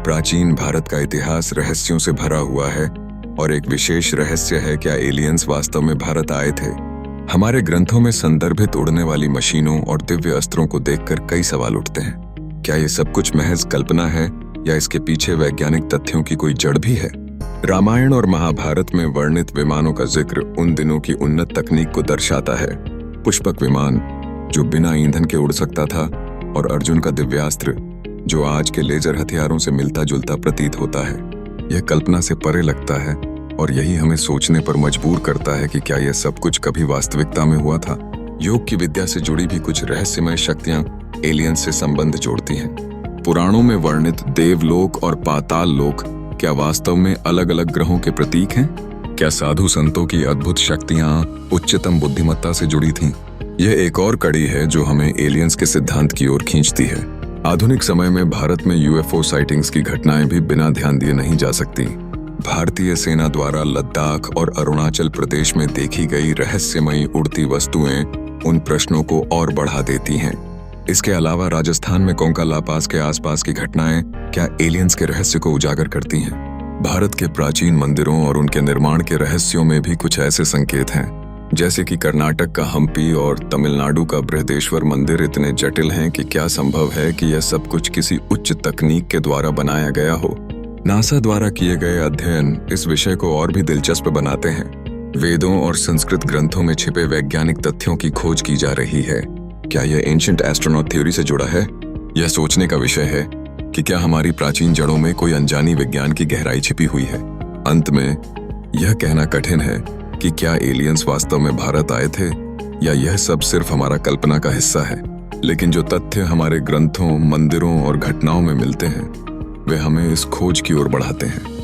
प्राचीन भारत का इतिहास रहस्यों से भरा हुआ है और एक विशेष रहस्य है, क्या एलियंस वास्तव में भारत आए थे? हमारे ग्रंथों में संदर्भित उड़ने वाली मशीनों और दिव्य अस्त्रों को देखकर कई सवाल उठते हैं। क्या ये सब कुछ महज कल्पना है या इसके पीछे वैज्ञानिक तथ्यों की कोई जड़ भी है? रामायण और महाभारत में वर्णित विमानों का जिक्र उन दिनों की उन्नत तकनीक को दर्शाता है। पुष्पक विमान जो बिना ईंधन के उड़ सकता था और अर्जुन का दिव्यास्त्र जो आज के लेजर हथियारों से मिलता जुलता प्रतीत होता है। यह कल्पना से परे लगता है और यही हमें सोचने पर मजबूर करता है कि क्या यह सब कुछ कभी वास्तविकता में हुआ था। योग की विद्या से जुड़ी भी कुछ रहस्यमय शक्तियां एलियंस से संबंध जोड़ती हैं। पुराणों में वर्णित देवलोक और पाताल लोक क्या वास्तव में अलग अलग ग्रहों के प्रतीक हैं? क्या साधु संतों की अद्भुत शक्तियां उच्चतम बुद्धिमत्ता से जुड़ी थीं? यह एक और कड़ी है जो हमें एलियंस के सिद्धांत की ओर खींचती है। आधुनिक समय में भारत में यूएफओ साइटिंग्स की घटनाएं भी बिना ध्यान दिए नहीं जा सकती। भारतीय सेना द्वारा लद्दाख और अरुणाचल प्रदेश में देखी गई रहस्यमयी उड़ती वस्तुएं उन प्रश्नों को और बढ़ा देती हैं। इसके अलावा राजस्थान में कोंका ला पास के आसपास की घटनाएं क्या एलियंस के रहस्य को उजागर करती हैं? भारत के प्राचीन मंदिरों और उनके निर्माण के रहस्यों में भी कुछ ऐसे संकेत हैं, जैसे कि कर्नाटक का हम्पी और तमिलनाडु का बृहदेश्वर मंदिर इतने जटिल हैं कि क्या संभव है कि यह सब कुछ किसी उच्च तकनीक के द्वारा बनाया गया हो? नासा द्वारा किए गए अध्ययन इस विषय को और भी दिलचस्प बनाते हैं। वेदों और संस्कृत ग्रंथों में छिपे वैज्ञानिक तथ्यों की खोज की जा रही है। क्या यह एंशिएंट एस्ट्रोनॉट थ्योरी से जुड़ा है? यह सोचने का विषय है कि क्या हमारी प्राचीन जड़ों में कोई अनजानी विज्ञान की गहराई छिपी हुई है। अंत में यह कहना कठिन है कि क्या एलियंस वास्तव में भारत आए थे या यह सब सिर्फ हमारा कल्पना का हिस्सा है। लेकिन जो तथ्य हमारे ग्रंथों, मंदिरों और घटनाओं में मिलते हैं वे हमें इस खोज की ओर बढ़ाते हैं।